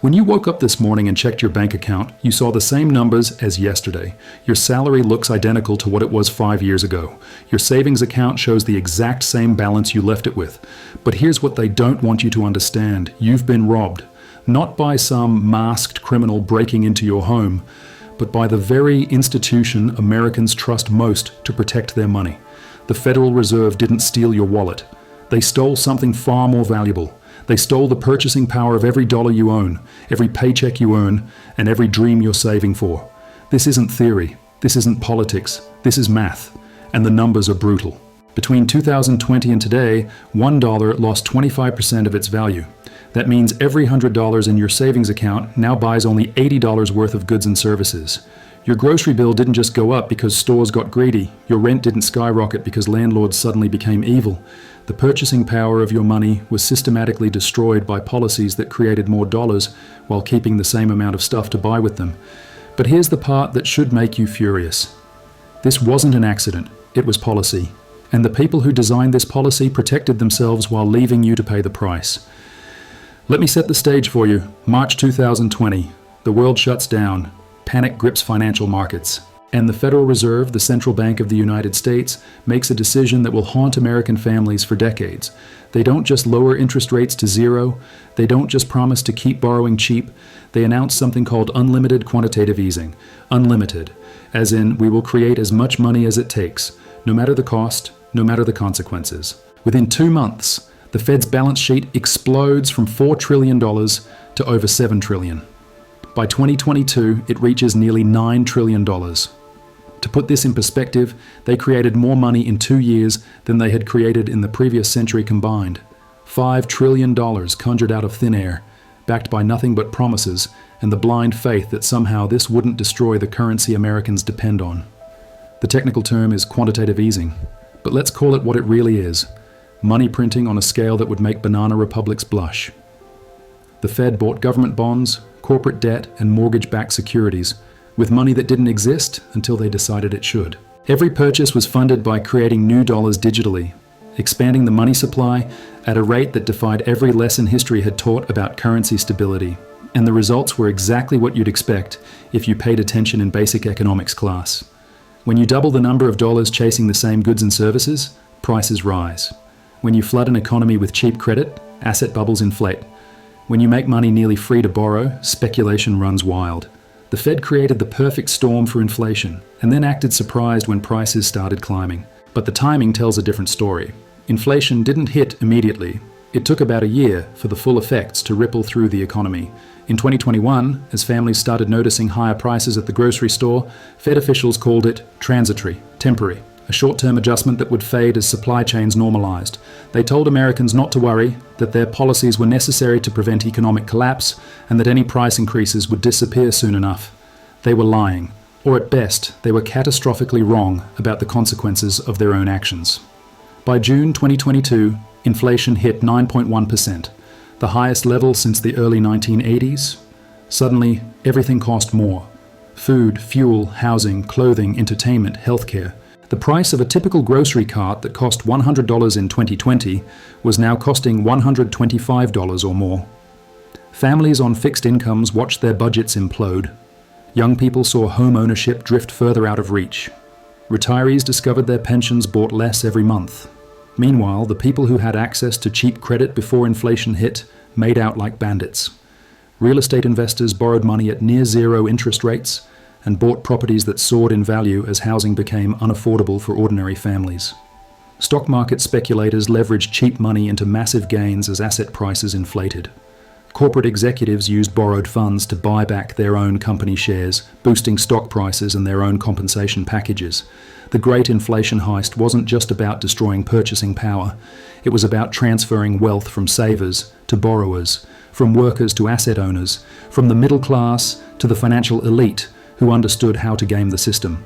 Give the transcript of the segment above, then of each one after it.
When you woke up this morning and checked your bank account, you saw the same numbers as yesterday. Your salary looks identical to what it was 5 years ago. Your savings account shows the exact same balance you left it with. But here's what they don't want you to understand. You've been robbed. Not by some masked criminal breaking into your home, but by the very institution Americans trust most to protect their money. The Federal Reserve didn't steal your wallet. They stole something far more valuable. They stole the purchasing power of every dollar you own, every paycheck you earn, and every dream you're saving for. This isn't theory. This isn't politics. This is math. And the numbers are brutal. Between 2020 and today, $1 lost 25% of its value. That means every $100 in your savings account now buys only $80 worth of goods and services. Your grocery bill didn't just go up because stores got greedy. Your rent didn't skyrocket because landlords suddenly became evil. The purchasing power of your money was systematically destroyed by policies that created more dollars while keeping the same amount of stuff to buy with them. But here's the part that should make you furious. This wasn't an accident, it was policy. And the people who designed this policy protected themselves while leaving you to pay the price. Let me set the stage for you. March 2020, the world shuts down. Panic grips financial markets. And the Federal Reserve, the central bank of the United States, makes a decision that will haunt American families for decades. They don't just lower interest rates to zero. They don't just promise to keep borrowing cheap. They announce something called unlimited quantitative easing. Unlimited, as in we will create as much money as it takes, no matter the cost, no matter the consequences. Within 2 months, the Fed's balance sheet explodes from $4 trillion to over $7 trillion. By 2022, it reaches nearly $9 trillion. To put this in perspective, they created more money in 2 years than they had created in the previous century combined. $5 trillion conjured out of thin air, backed by nothing but promises and the blind faith that somehow this wouldn't destroy the currency Americans depend on. The technical term is quantitative easing, but let's call it what it really is: money printing on a scale that would make banana republics blush. The Fed bought government bonds, corporate debt, and mortgage-backed securities with money that didn't exist until they decided it should. Every purchase was funded by creating new dollars digitally, expanding the money supply at a rate that defied every lesson history had taught about currency stability. And the results were exactly what you'd expect if you paid attention in basic economics class. When you double the number of dollars chasing the same goods and services, prices rise. When you flood an economy with cheap credit, asset bubbles inflate. When you make money nearly free to borrow, speculation runs wild. The Fed created the perfect storm for inflation, and then acted surprised when prices started climbing. But the timing tells a different story. Inflation didn't hit immediately. It took about a year for the full effects to ripple through the economy. In 2021, as families started noticing higher prices at the grocery store, Fed officials called it transitory, temporary, a short-term adjustment that would fade as supply chains normalized. They told Americans not to worry, that their policies were necessary to prevent economic collapse, and that any price increases would disappear soon enough. They were lying, or at best, they were catastrophically wrong about the consequences of their own actions. By June 2022, inflation hit 9.1%, the highest level since the early 1980s. Suddenly, everything cost more. Food, fuel, housing, clothing, entertainment, healthcare. The price of a typical grocery cart that cost $100 in 2020 was now costing $125 or more. Families on fixed incomes watched their budgets implode. Young people saw home ownership drift further out of reach. Retirees discovered their pensions bought less every month. Meanwhile, the people who had access to cheap credit before inflation hit made out like bandits. Real estate investors borrowed money at near zero interest rates and bought properties that soared in value as housing became unaffordable for ordinary families. Stock market speculators leveraged cheap money into massive gains as asset prices inflated. Corporate executives used borrowed funds to buy back their own company shares, boosting stock prices and their own compensation packages. The great inflation heist wasn't just about destroying purchasing power. It was about transferring wealth from savers to borrowers, from workers to asset owners, from the middle class to the financial elite who understood how to game the system.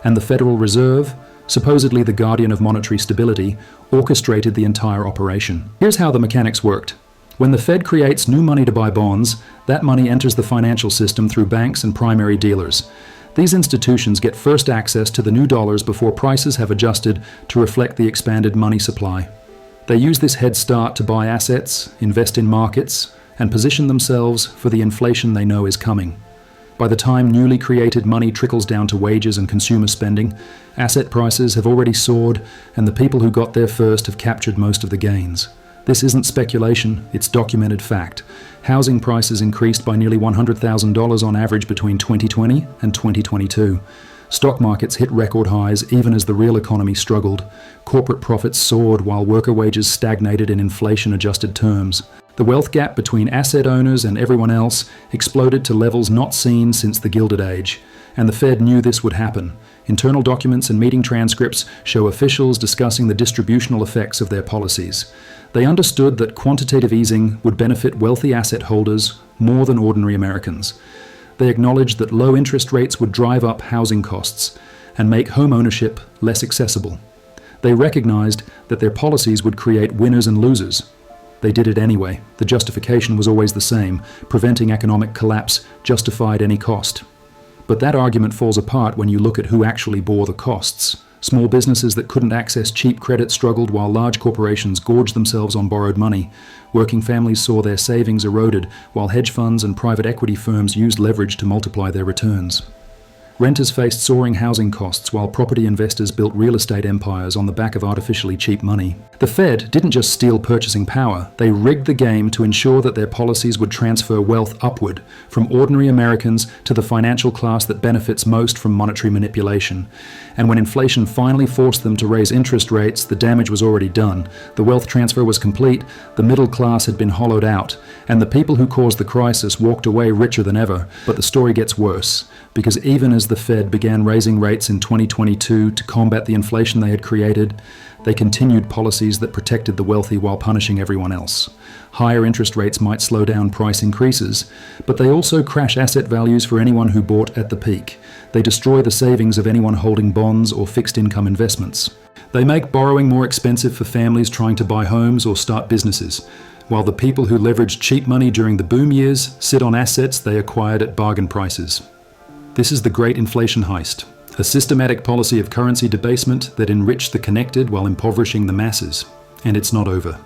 And the Federal Reserve, supposedly the guardian of monetary stability, orchestrated the entire operation. Here's how the mechanics worked. When the Fed creates new money to buy bonds, that money enters the financial system through banks and primary dealers. These institutions get first access to the new dollars before prices have adjusted to reflect the expanded money supply. They use this head start to buy assets, invest in markets, and position themselves for the inflation they know is coming. By the time newly created money trickles down to wages and consumer spending, asset prices have already soared, and the people who got there first have captured most of the gains. This isn't speculation, it's documented fact. Housing prices increased by nearly $100,000 on average between 2020 and 2022. Stock markets hit record highs even as the real economy struggled. Corporate profits soared while worker wages stagnated in inflation-adjusted terms. The wealth gap between asset owners and everyone else exploded to levels not seen since the Gilded Age. And the Fed knew this would happen. Internal documents and meeting transcripts show officials discussing the distributional effects of their policies. They understood that quantitative easing would benefit wealthy asset holders more than ordinary Americans. They acknowledged that low interest rates would drive up housing costs and make home ownership less accessible. They recognized that their policies would create winners and losers. They did it anyway. The justification was always the same: preventing economic collapse justified any cost. But that argument falls apart when you look at who actually bore the costs. Small businesses that couldn't access cheap credit struggled while large corporations gorged themselves on borrowed money. Working families saw their savings eroded while hedge funds and private equity firms used leverage to multiply their returns. Renters faced soaring housing costs while property investors built real estate empires on the back of artificially cheap money. The Fed didn't just steal purchasing power, they rigged the game to ensure that their policies would transfer wealth upward, from ordinary Americans to the financial class that benefits most from monetary manipulation. And when inflation finally forced them to raise interest rates, the damage was already done. The wealth transfer was complete, the middle class had been hollowed out, and the people who caused the crisis walked away richer than ever. But the story gets worse, because even as the Fed began raising rates in 2022 to combat the inflation they had created, they continued policies that protected the wealthy while punishing everyone else. Higher interest rates might slow down price increases, but they also crash asset values for anyone who bought at the peak. They destroy the savings of anyone holding bonds or fixed income investments. They make borrowing more expensive for families trying to buy homes or start businesses, while the people who leveraged cheap money during the boom years sit on assets they acquired at bargain prices. This is the Great Inflation Heist, a systematic policy of currency debasement that enriched the connected while impoverishing the masses. And it's not over.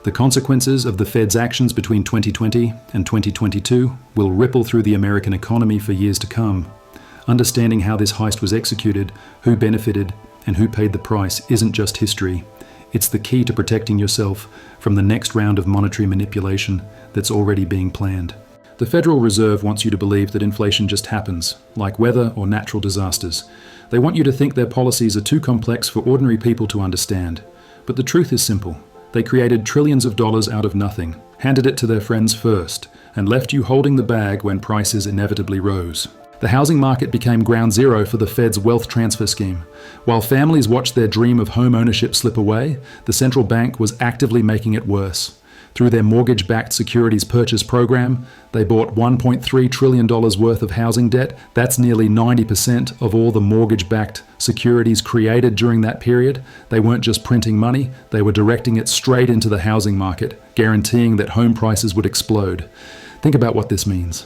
The consequences of the Fed's actions between 2020 and 2022 will ripple through the American economy for years to come. Understanding how this heist was executed, who benefited, and who paid the price isn't just history. It's the key to protecting yourself from the next round of monetary manipulation that's already being planned. The Federal Reserve wants you to believe that inflation just happens, like weather or natural disasters. They want you to think their policies are too complex for ordinary people to understand. But the truth is simple. They created trillions of dollars out of nothing, handed it to their friends first, and left you holding the bag when prices inevitably rose. The housing market became ground zero for the Fed's wealth transfer scheme. While families watched their dream of home ownership slip away, the central bank was actively making it worse. Through their mortgage-backed securities purchase program, they bought $1.3 trillion worth of housing debt. That's nearly 90% of all the mortgage-backed securities created during that period. They weren't just printing money, they were directing it straight into the housing market, guaranteeing that home prices would explode. Think about what this means.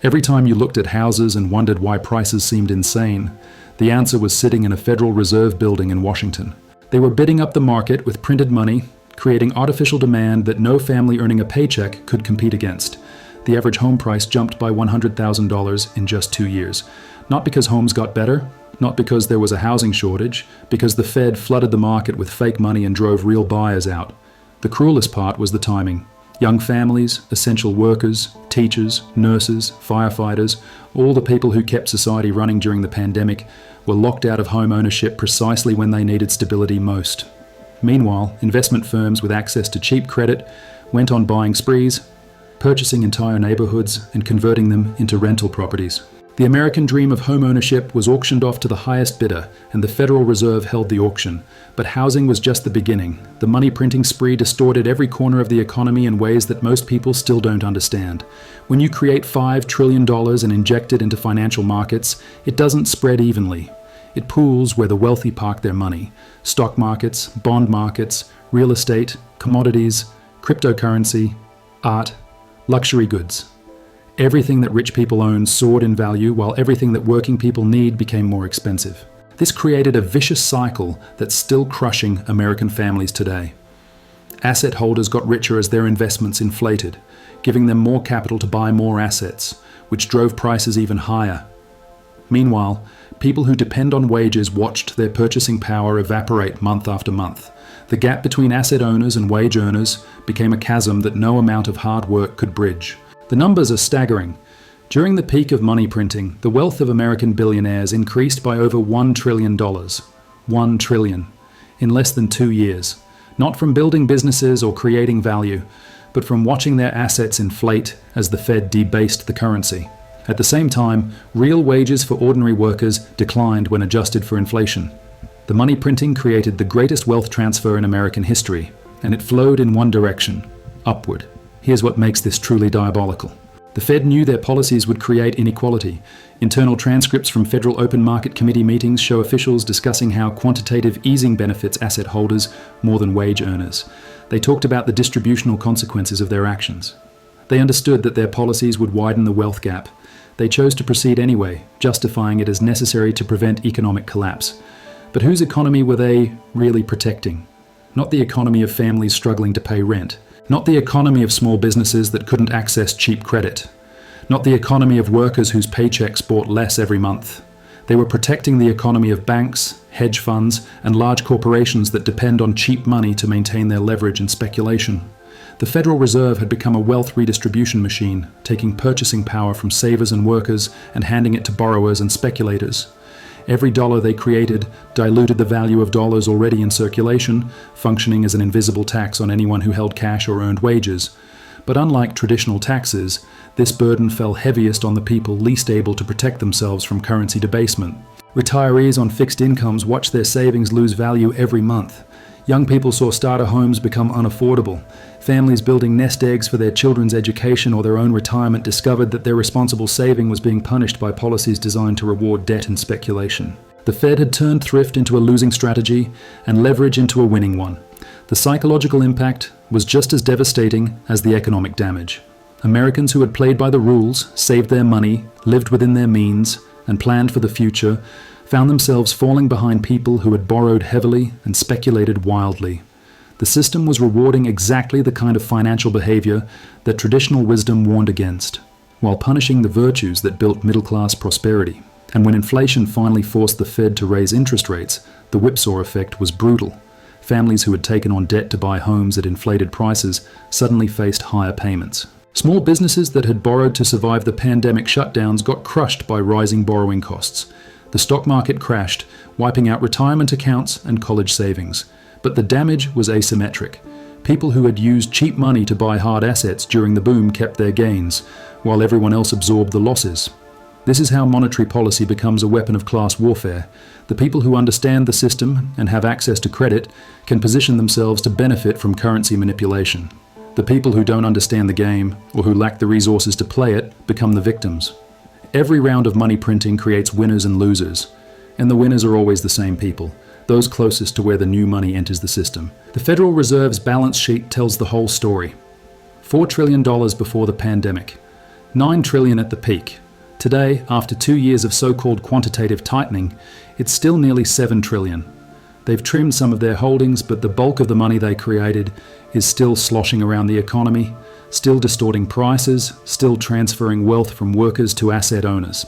Every time you looked at houses and wondered why prices seemed insane, the answer was sitting in a Federal Reserve building in Washington. They were bidding up the market with printed money, creating artificial demand that no family earning a paycheck could compete against. The average home price jumped by $100,000 in just 2 years. Not because homes got better, not because there was a housing shortage, because the Fed flooded the market with fake money and drove real buyers out. The cruelest part was the timing. Young families, essential workers, teachers, nurses, firefighters, all the people who kept society running during the pandemic were locked out of home ownership precisely when they needed stability most. Meanwhile, investment firms with access to cheap credit went on buying sprees, purchasing entire neighborhoods and converting them into rental properties. The American dream of home ownership was auctioned off to the highest bidder, and the Federal Reserve held the auction. But housing was just the beginning. The money printing spree distorted every corner of the economy in ways that most people still don't understand. When you create $5 trillion and inject it into financial markets, it doesn't spread evenly. It pools where the wealthy park their money. Stock markets, bond markets, real estate, commodities, cryptocurrency, art, luxury goods. Everything that rich people own soared in value, while everything that working people need became more expensive. This created a vicious cycle that's still crushing American families today. Asset holders got richer as their investments inflated. giving them more capital to buy more assets, which drove prices even higher. Meanwhile, people who depend on wages watched their purchasing power evaporate month after month. The gap between asset owners and wage earners became a chasm that no amount of hard work could bridge. The numbers are staggering. During the peak of money printing, the wealth of American billionaires increased by over $1 trillion. $1 trillion. In less than 2 years. Not from building businesses or creating value, but from watching their assets inflate as the Fed debased the currency. At the same time, real wages for ordinary workers declined when adjusted for inflation. The money printing created the greatest wealth transfer in American history, and it flowed in one direction, upward. Here's what makes this truly diabolical. The Fed knew their policies would create inequality. Internal transcripts from Federal Open Market Committee meetings show officials discussing how quantitative easing benefits asset holders more than wage earners. They talked about the distributional consequences of their actions. They understood that their policies would widen the wealth gap. They chose to proceed anyway, justifying it as necessary to prevent economic collapse. But whose economy were they really protecting? Not the economy of families struggling to pay rent. Not the economy of small businesses that couldn't access cheap credit. Not the economy of workers whose paychecks bought less every month. They were protecting the economy of banks, hedge funds, and large corporations that depend on cheap money to maintain their leverage and speculation. The Federal Reserve had become a wealth redistribution machine, taking purchasing power from savers and workers and handing it to borrowers and speculators. Every dollar they created diluted the value of dollars already in circulation, functioning as an invisible tax on anyone who held cash or earned wages. But unlike traditional taxes, this burden fell heaviest on the people least able to protect themselves from currency debasement. Retirees on fixed incomes watched their savings lose value every month. Young people saw starter homes become unaffordable. Families building nest eggs for their children's education or their own retirement discovered that their responsible saving was being punished by policies designed to reward debt and speculation. The Fed had turned thrift into a losing strategy and leverage into a winning one. The psychological impact was just as devastating as the economic damage. Americans who had played by the rules, saved their money, lived within their means, and planned for the future found themselves falling behind people who had borrowed heavily and speculated wildly. The system was rewarding exactly the kind of financial behavior that traditional wisdom warned against, while punishing the virtues that built middle-class prosperity. And when inflation finally forced the Fed to raise interest rates, the whipsaw effect was brutal. Families who had taken on debt to buy homes at inflated prices suddenly faced higher payments. Small businesses that had borrowed to survive the pandemic shutdowns got crushed by rising borrowing costs. The stock market crashed, wiping out retirement accounts and college savings. But the damage was asymmetric. People who had used cheap money to buy hard assets during the boom kept their gains, while everyone else absorbed the losses. This is how monetary policy becomes a weapon of class warfare. The people who understand the system and have access to credit can position themselves to benefit from currency manipulation. The people who don't understand the game, or who lack the resources to play it, become the victims. Every round of money printing creates winners and losers, and the winners are always the same people, those closest to where the new money enters the system. The Federal Reserve's balance sheet tells the whole story. $4 trillion before the pandemic, $9 trillion at the peak. Today, after 2 years of so-called quantitative tightening, it's still nearly $7 trillion. They've trimmed some of their holdings, but the bulk of the money they created is still sloshing around the economy, still distorting prices, still transferring wealth from workers to asset owners.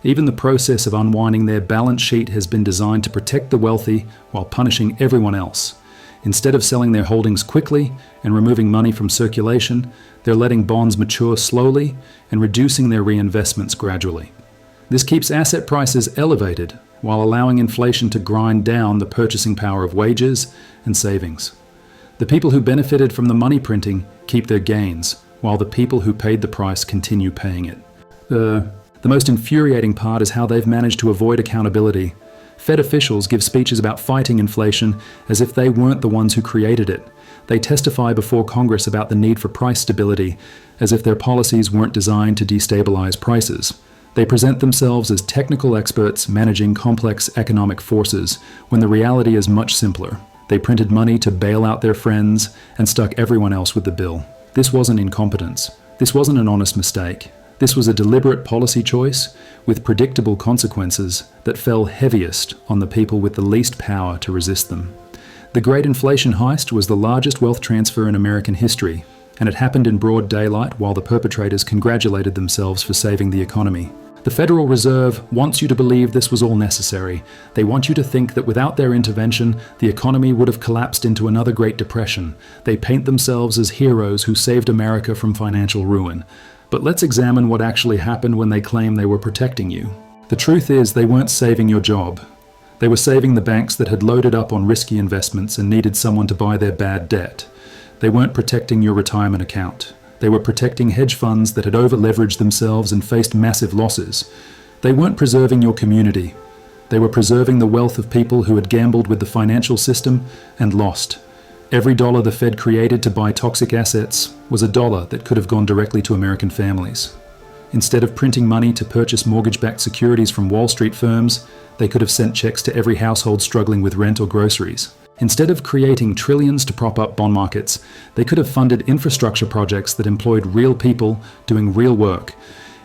Even the process of unwinding their balance sheet has been designed to protect the wealthy while punishing everyone else. Instead of selling their holdings quickly and removing money from circulation, they're letting bonds mature slowly and reducing their reinvestments gradually. This keeps asset prices elevated while allowing inflation to grind down the purchasing power of wages and savings. The people who benefited from the money printing keep their gains, while the people who paid the price continue paying it. The most infuriating part is how they've managed to avoid accountability. Fed officials give speeches about fighting inflation as if they weren't the ones who created it. They testify before Congress about the need for price stability, as if their policies weren't designed to destabilize prices. They present themselves as technical experts managing complex economic forces, when the reality is much simpler. They printed money to bail out their friends and stuck everyone else with the bill. This wasn't incompetence. This wasn't an honest mistake. This was a deliberate policy choice with predictable consequences that fell heaviest on the people with the least power to resist them. The Great Inflation Heist was the largest wealth transfer in American history, And it happened in broad daylight while the perpetrators congratulated themselves for saving the economy. The Federal Reserve wants you to believe this was all necessary. They want you to think that without their intervention, the economy would have collapsed into another Great Depression. They paint themselves as heroes who saved America from financial ruin. But let's examine what actually happened when they claim they were protecting you. The truth is, they weren't saving your job. They were saving the banks that had loaded up on risky investments and needed someone to buy their bad debt. They weren't protecting your retirement account. They were protecting hedge funds that had over-leveraged themselves and faced massive losses. They weren't preserving your community. They were preserving the wealth of people who had gambled with the financial system and lost. Every dollar the Fed created to buy toxic assets was a dollar that could have gone directly to American families. Instead of printing money to purchase mortgage-backed securities from Wall Street firms, they could have sent checks to every household struggling with rent or groceries. Instead of creating trillions to prop up bond markets, they could have funded infrastructure projects that employed real people doing real work.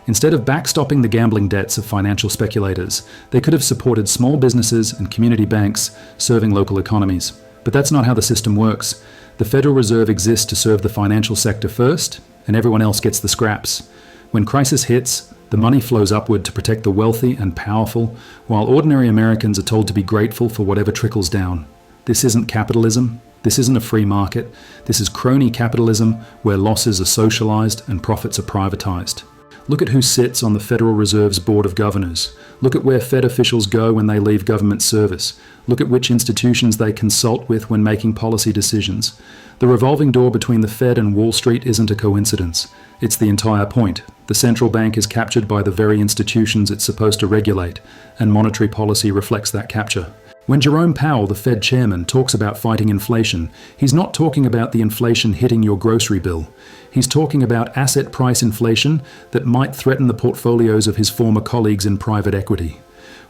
Instead of backstopping the gambling debts of financial speculators, they could have supported small businesses and community banks serving local economies. But that's not how the system works. The Federal Reserve exists to serve the financial sector first, and everyone else gets the scraps. When crisis hits, the money flows upward to protect the wealthy and powerful, while ordinary Americans are told to be grateful for whatever trickles down. This isn't capitalism. This isn't a free market. This is crony capitalism where losses are socialized and profits are privatized. Look at who sits on the Federal Reserve's Board of Governors. Look at where Fed officials go when they leave government service. Look at which institutions they consult with when making policy decisions. The revolving door between the Fed and Wall Street isn't a coincidence. It's the entire point. The central bank is captured by the very institutions it's supposed to regulate, and monetary policy reflects that capture. When Jerome Powell, the Fed chairman, talks about fighting inflation, he's not talking about the inflation hitting your grocery bill. He's talking about asset price inflation that might threaten the portfolios of his former colleagues in private equity.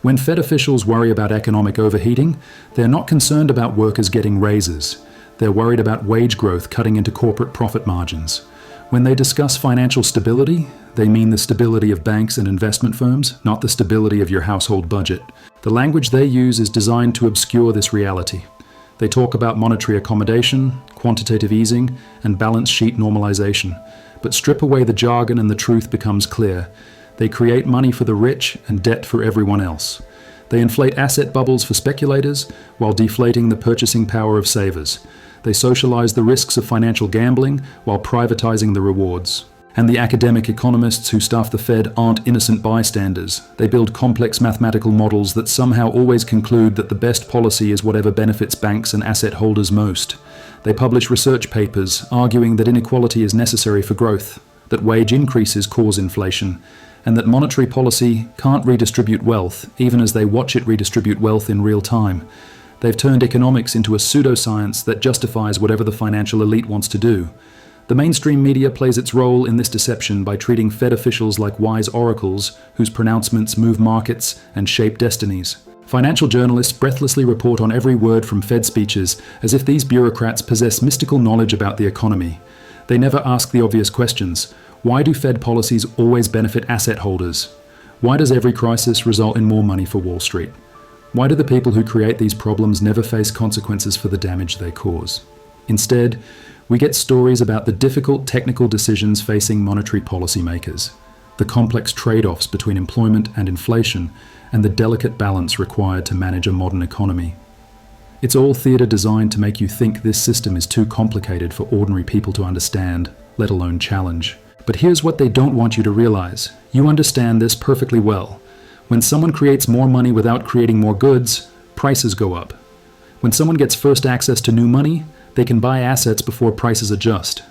When Fed officials worry about economic overheating, they're not concerned about workers getting raises. They're worried about wage growth cutting into corporate profit margins. When they discuss financial stability, they mean the stability of banks and investment firms, not the stability of your household budget. The language they use is designed to obscure this reality. They talk about monetary accommodation, quantitative easing, and balance sheet normalization. But strip away the jargon and the truth becomes clear. They create money for the rich and debt for everyone else. They inflate asset bubbles for speculators while deflating the purchasing power of savers. They socialize the risks of financial gambling while privatizing the rewards. And the academic economists who staff the Fed aren't innocent bystanders. They build complex mathematical models that somehow always conclude that the best policy is whatever benefits banks and asset holders most. They publish research papers arguing that inequality is necessary for growth, that wage increases cause inflation, and that monetary policy can't redistribute wealth even as they watch it redistribute wealth in real time. They've turned economics into a pseudoscience that justifies whatever the financial elite wants to do. The mainstream media plays its role in this deception by treating Fed officials like wise oracles whose pronouncements move markets and shape destinies. Financial journalists breathlessly report on every word from Fed speeches as if these bureaucrats possess mystical knowledge about the economy. They never ask the obvious questions. Why do Fed policies always benefit asset holders? Why does every crisis result in more money for Wall Street? Why do the people who create these problems never face consequences for the damage they cause? Instead, we get stories about the difficult technical decisions facing monetary policymakers, the complex trade-offs between employment and inflation, and the delicate balance required to manage a modern economy. It's all theatre designed to make you think this system is too complicated for ordinary people to understand, let alone challenge. But here's what they don't want you to realize. You understand this perfectly well. When someone creates more money without creating more goods, prices go up. When someone gets first access to new money, they can buy assets before prices adjust.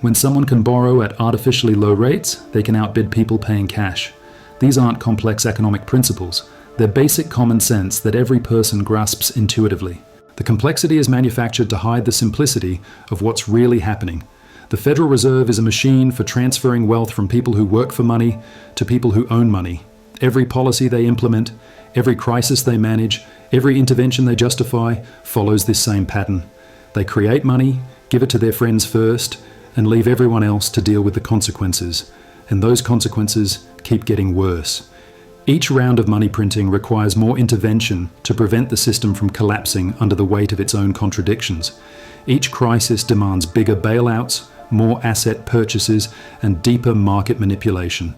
When someone can borrow at artificially low rates, they can outbid people paying cash. These aren't complex economic principles. They're basic common sense that every person grasps intuitively. The complexity is manufactured to hide the simplicity of what's really happening. The Federal Reserve is a machine for transferring wealth from people who work for money to people who own money. Every policy they implement, every crisis they manage, every intervention they justify follows this same pattern. They create money, give it to their friends first, and leave everyone else to deal with the consequences. And those consequences keep getting worse. Each round of money printing requires more intervention to prevent the system from collapsing under the weight of its own contradictions. Each crisis demands bigger bailouts, more asset purchases, and deeper market manipulation.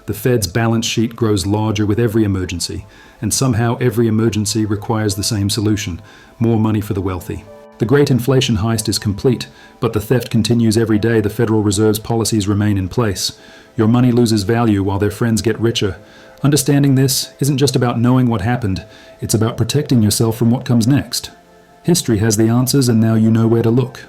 The Fed's balance sheet grows larger with every emergency, and somehow every emergency requires the same solution: more money for the wealthy. The great inflation heist is complete, but the theft continues every day the Federal Reserve's policies remain in place. Your money loses value while their friends get richer. Understanding this isn't just about knowing what happened, it's about protecting yourself from what comes next. History has the answers, and now you know where to look.